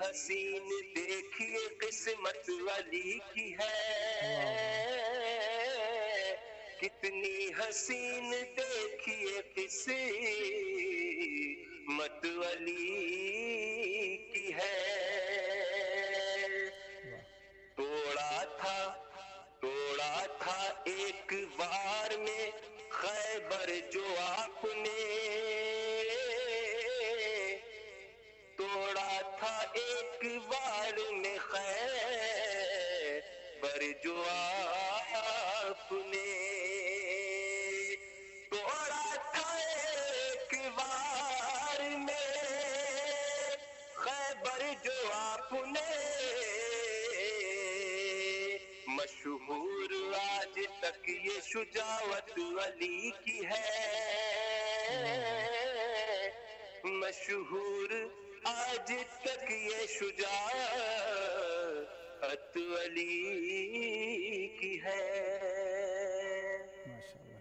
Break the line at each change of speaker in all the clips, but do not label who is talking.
حسین دیکھیے قسمت علی کی ہے، کتنی حسین دیکھیے قسمت علی کی ہے، توڑا تھا ایک وار میں خیبر جو آپ نے، توڑا تھا ایک وار میں خیبر جو آپ نے، توڑا تھا ایک وار میں خیبر جو آپ نے، مشہور آج تک یہ شجاعت علی کی ہے، مشہور آج تک یہ شجاعت علی کی ہے۔
ماشاءاللہ،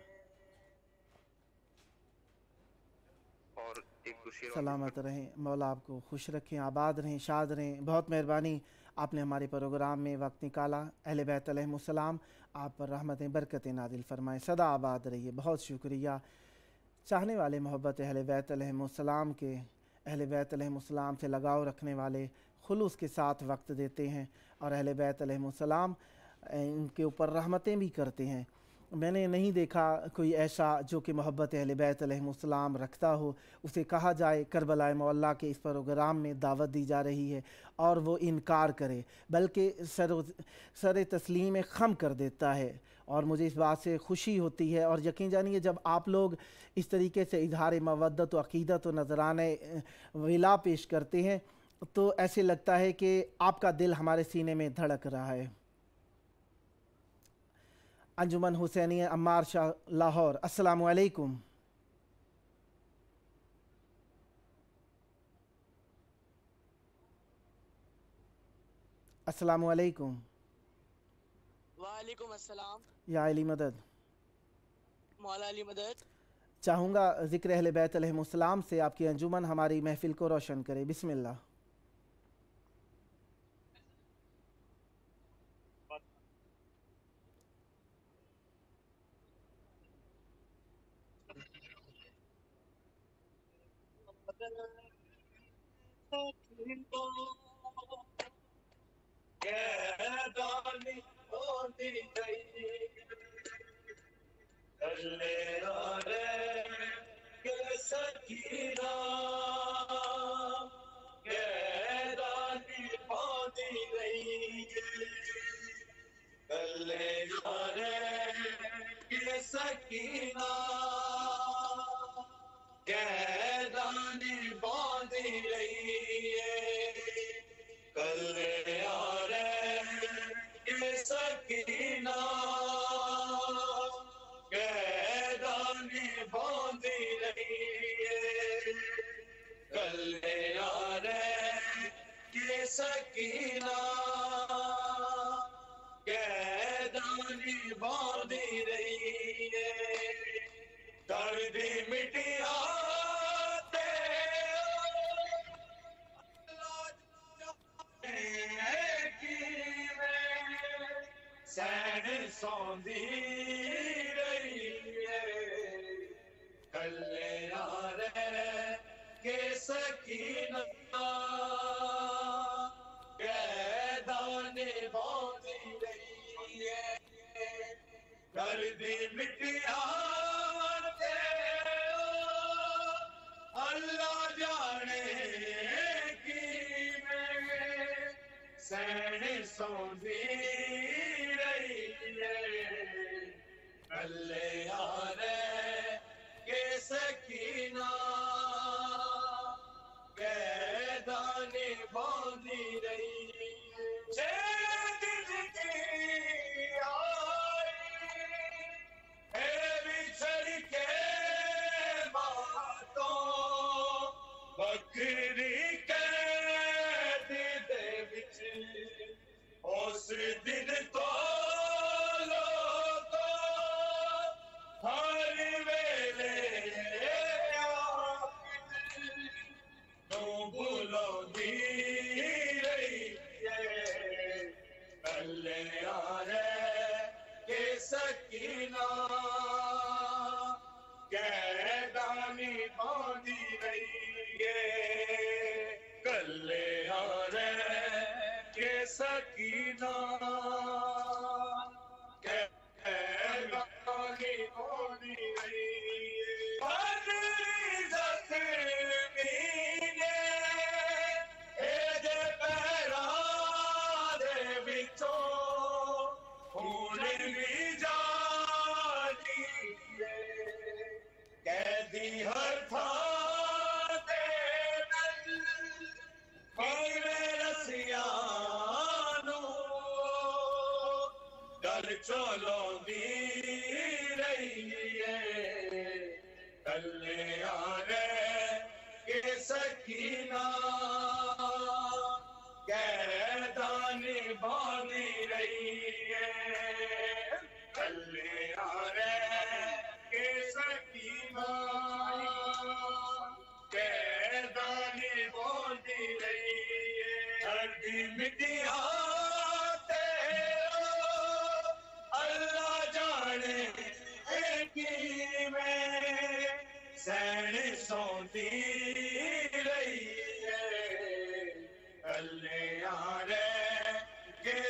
اور ایک دوسری
سلامت رہیں، مولا آپ کو خوش رکھیں، آباد رہیں، شاد رہیں۔ بہت مہربانی، آپ نے ہمارے پروگرام میں وقت نکالا۔ اہل بیت علیہم السلام آپ پر رحمتیں برکتیں نازل فرمائیں، سدا آباد رہیے۔ بہت شکریہ۔ چاہنے والے محبت اہل بیت علیہم السلام کے، اہل بیت علیہم السلام سے لگاؤ رکھنے والے خلوص کے ساتھ وقت دیتے ہیں اور اہل بیت علیہم السلام ان کے اوپر رحمتیں بھی کرتے ہیں۔ میں نے نہیں دیکھا کوئی ایسا جو کہ محبت اہل بیت علیہم السلام رکھتا ہو، اسے کہا جائے کربلا معلیٰ کے اس پروگرام میں دعوت دی جا رہی ہے اور وہ انکار کرے، بلکہ سر تسلیم خم کر دیتا ہے، اور مجھے اس بات سے خوشی ہوتی ہے۔ اور یقین جانیے جب آپ لوگ اس طریقے سے اظہار مودت و عقیدت و نذرانہ ولا پیش کرتے ہیں تو ایسے لگتا ہے کہ آپ کا دل ہمارے سینے میں دھڑک رہا ہے۔ انجمن حسینیہ عمار شاہ لاہور، السلام علیکم۔ السلام علیکم۔
وعلیکم السلام۔
یا علی مدد۔
مولا علی مدد۔
چاہوں گا ذکر اہل بیت علیہم السلام سے آپ کی انجمن ہماری محفل کو روشن کرے، بسم اللہ۔
دانی باندھی رہیے کلے آرے کے سکینہ دانی باندھی رہیے ہر تھان تے میرے رسیانو گل چلو دی رہی ہے کلے آرے کے سکینہ قیدانی باندھی رہی ہے کلے آرے کے سکینہ قیدانی باندھی رہی ہے ہردی مٹیاں اللہ جانے کی میں سین سوندی رہی ہے کلے آرے کے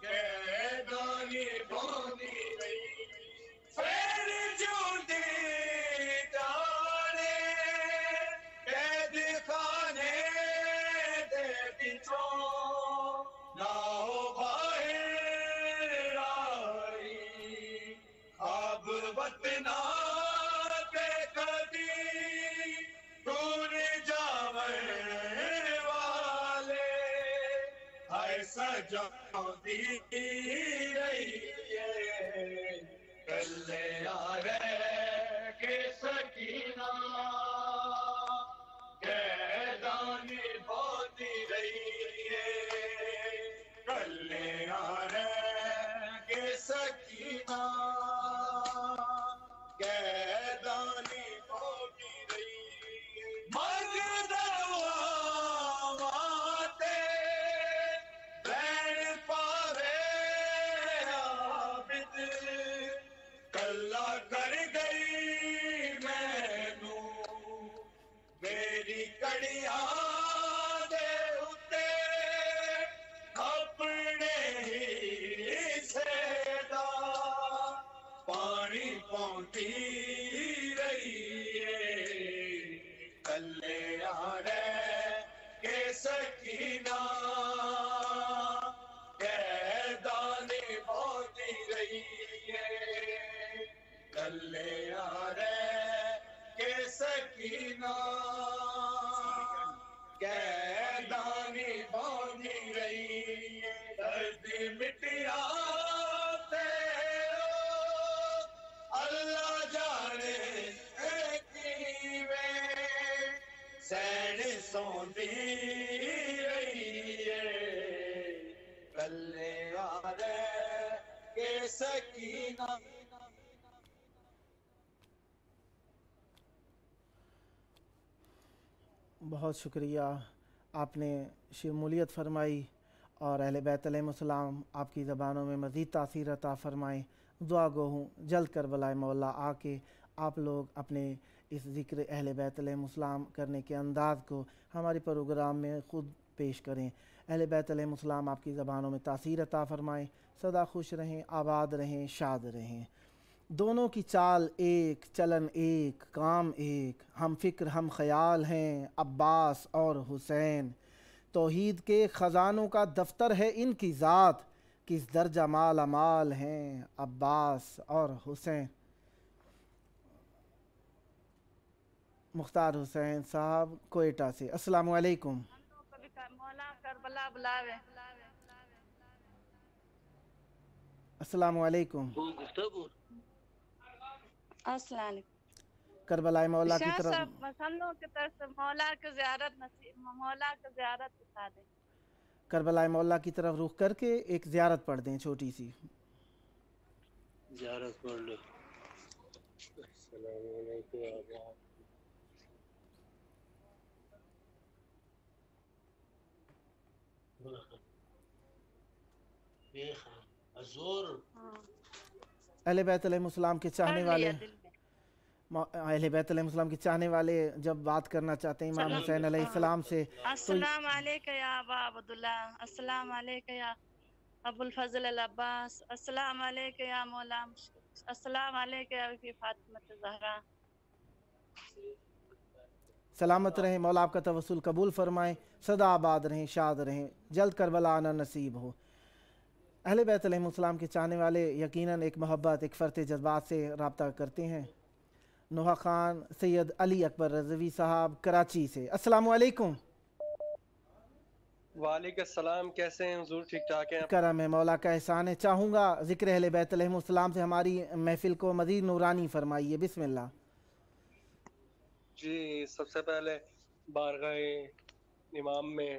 قیدانی باندھی رہی پھر جوندی جانے قید خانے دے بچوں نہ ہو باہر آئی خواب وطنا کے کبھی دور جاون والے ہائے سجاندی رہی ہے کلے آرے کے سکینہ قیدانی باندھی رہی ہے کلے آرے کے سکینہ قیدانی باندھی رہی ہے مگد دعواتے بین پاوے عابد کلا کر گئی مینوں میری کڑیاں دے اتے اپنے حصے دا پانی پاندھی رہی ہے کلے آرے کے سکینہ قیدانی باندھی رہی ہے کلے آرے کے سکینہ قیدانی باندھی رہی ہے درد مٹیا اللہ جانے سین سوندی رہی ہے کلے آرے کے سکینہ
بہت شکریہ آپ نے شمولیت فرمائی اور اہل بیت علیہ السلام آپ کی زبانوں میں مزید تاثیر عطا فرمائیں دعا گو ہوں جلد کربلائے مولا آ کے آپ لوگ اپنے اس ذکر اہل بیت علیہ السلام کرنے کے انداز کو ہمارے پروگرام میں خود پیش کریں اہل بیت علیہ السلام آپ کی زبانوں میں تاثیر عطا فرمائیں سدا خوش رہیں آباد رہیں شاد رہیں دونوں کی چال ایک چلن ایک کام ایک ہم فکر ہم خیال ہیں عباس اور حسین توحید کے خزانوں کا دفتر ہے ان کی ذات کس درجہ مال مال ہیں عباس اور حسین مختار حسین صاحب کوئٹہ سے السلام علیکم
مولا کربلا بلاوے
السلام علیکم
السلام علیکم
کربلا مولا کی طرف
ہم لوگوں کی طرف سے مولا کی زیارت بتا دیں
کربلا مولا کی طرف رخ کر کے ایک زیارت پڑھ دیں چھوٹی سی
زیارت پڑھ لو السلام علیکم
اہل بیت علیہ السلام کے چاہنے والے اہل بیت علیہ السلام کے چاہنے والے جب بات کرنا چاہتے ہیں امام حسین علیہ السلام سے تو
السلام علیکم یا ابا عبداللہ، السلام علیکم یا ابو الفضل العباس، السلام علیکم یا مولا، السلام علیکم یا بی فاطمہ الزہرا.
سلامت رہیں، مولا آپ کا توسل قبول فرمائیں، سدا آباد رہیں، شاد رہیں، جلد کربلا آنا نصیب ہو. اہل بیت علیہ السلام کے چاہنے والے یقیناً ایک محبت، ایک فرط جذبات سے رابطہ کرتے ہیں. نوحہ خان سید علی اکبر رضوی صاحب کراچی سے، السلام علیکم.
وعلیکم السلام، کیسے ہیں حضور؟ ٹھیک ٹھاک ہیں؟
کرم ہے، مولا کا احسان ہے. چاہوں گا ذکر اہل بیت علیہ السلام سے ہماری محفل کو مزید نورانی فرمائیے، بسم اللہ.
جی، سب سے پہلے بارگاہ امام میں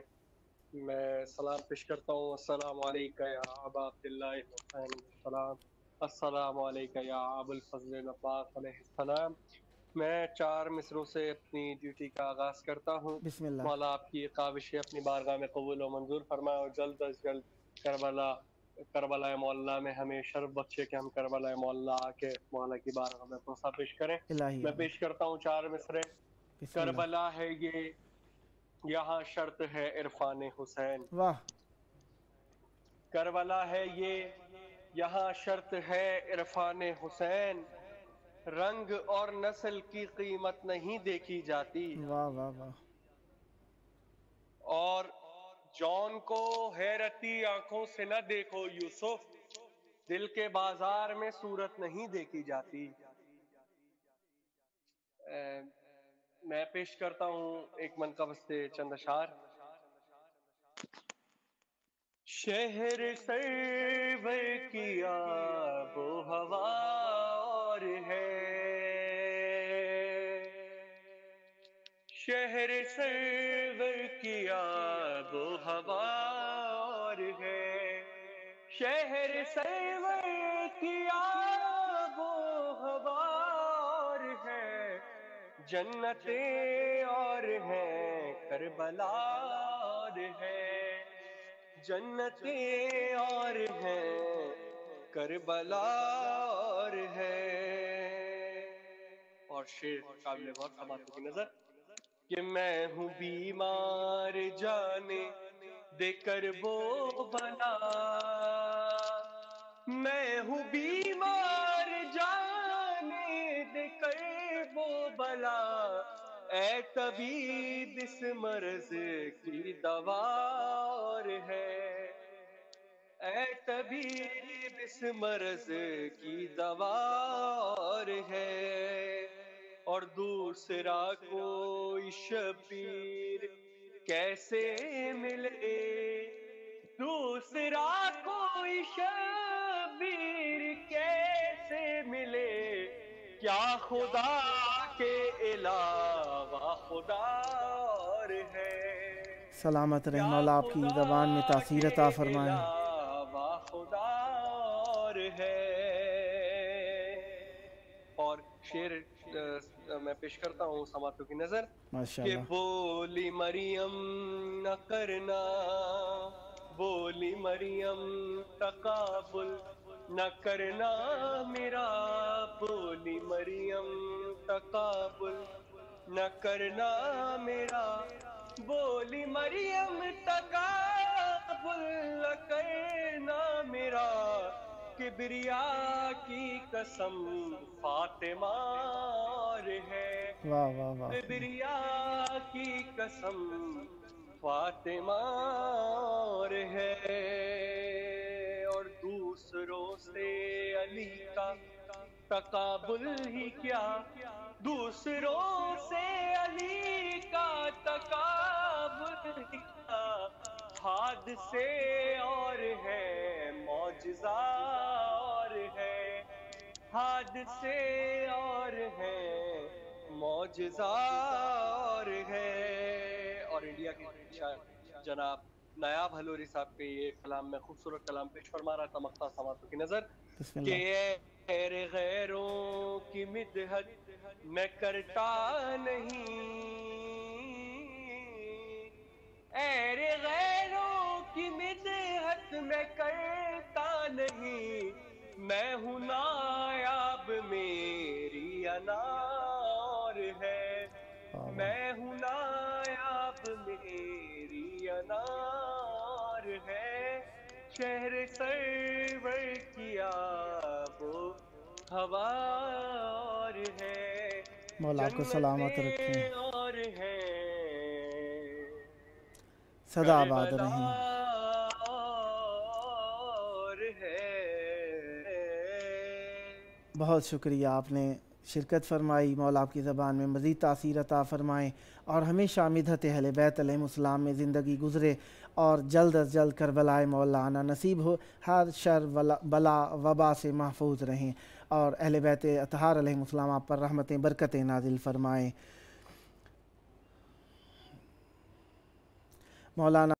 میں سلام پیش کرتا ہوں. السلام علیکم یا ابا عبداللہ حسین السلام، السلام علیکم یا ابو الفضل العباس علیہ السلام. میں 4 مصروں سے اپنی ڈیوٹی کا آغاز کرتا ہوں.
بسم اللہ.
مولا آپ کی کاوشیں اپنی بارگاہ میں قبول و منظور فرمائے اور جلد از جلد کربلا معلیٰ میں ہمیں شرف بخشے کہ ہم کربلا معلیٰ آ کے مولا کی بارگاہ میں پروسہ پیش کریں.
الہی
میں پیش کرتا ہوں 4 مصرے.
بسم اللہ.
کربلا ہے یہ، یہاں شرط ہے عرفان حسین.
واہ.
کربلا ہے یہ، یہاں شرط ہے عرفان حسین. رنگ اور نسل کی قیمت نہیں دیکھی جاتی.
واہ واہ واہ.
اور جون کو حیرتی آنکھوں سے نہ دیکھو یوسف، دل کے بازار میں صورت نہیں دیکھی جاتی. میں پیش کرتا ہوں ایک منقبت سے چند اشعار. شہر سرور کی آب و ہوا اور ہے، شہر سرور کی آب و ہوا اور ہے، شہر سرور کی آب و ہوا اور ہے، جنتیں اور ہیں کربلا اور ہے، جنتیں اور ہیں کربلا اور ہے. اور شعر قابل غور سماعتوں کی نظر کہ میں ہوں بیمار جانے دے کر وہ بلا، میں ہوں بیمار جانے دے کر وہ بلا، اے طبیب اس مرض کی دوا اور ہے، اے طبیب اس مرض کی دوا اور ہے. اور دوسرا کوئی شبیر کیسے ملے، دوسرا کوئی شبیر کیسے ملے، کیا خدا کے علاوہ خدا اور ہے،
سلامت رہے، مولا آپ کی زبان میں تاثیر عطا فرمائیں.
خدا اور ہے. اور شعر میں پیش کرتا ہوں سماعتوں کی نظر کہ
ماشاءاللہ.
بولی مریم نہ کرنا، بولی مریم تقابل نہ کرنا میرا، بولی مریم تقابل نہ کرنا میرا، بولی مریم تقابل نہ کرنا میرا، کبریا کی قسم فاطمہ اور ہے،
واہ واہ واہ.
کبریا کی قسم فاطمہ اور ہے. اور دوسروں سے علی کا تقابل ہی کیا، دوسروں سے علی کا تقابل ہی کیا، حادثے اور ہے معجزہ اور ہے، حادثے اور ہے معجزہ اور ہے. اور انڈیا کے شاعر جناب نایاب ہلوری صاحب کے یہ کلام میں خوبصورت کلام پیش فرما رہا تھا مقطع سماعتوں کی نظر کہ اے غیروں کی مدحت میں کرتا نہیں، اے غیروں کی مدحت میں کرتا نہیں، میں ہوں نایاب میری انار ہے، میں ہوں نایاب میری انار ہے، شہر سرور کی آب و ہوا اور ہے،
مولا آپ کو سلامت رکھیں،
جنتیں اور ہیں،
سدا آباد
کربلا
رہیں۔
اور ہے۔
بہت شکریہ، آپ نے شرکت فرمائی۔ مولا آپ کی زبان میں مزید تاثیر عطا فرمائیں اور ہمیشہ مدحت اہل بیت علیہم السلام میں زندگی گزرے اور جلد از جلد کربلائے مولانا نصیب ہو، ہر شر بلا وبا سے محفوظ رہیں اور اہل بیت اطہار علیہم السلام آپ پر رحمتیں برکتیں نازل فرمائیں۔ مولانا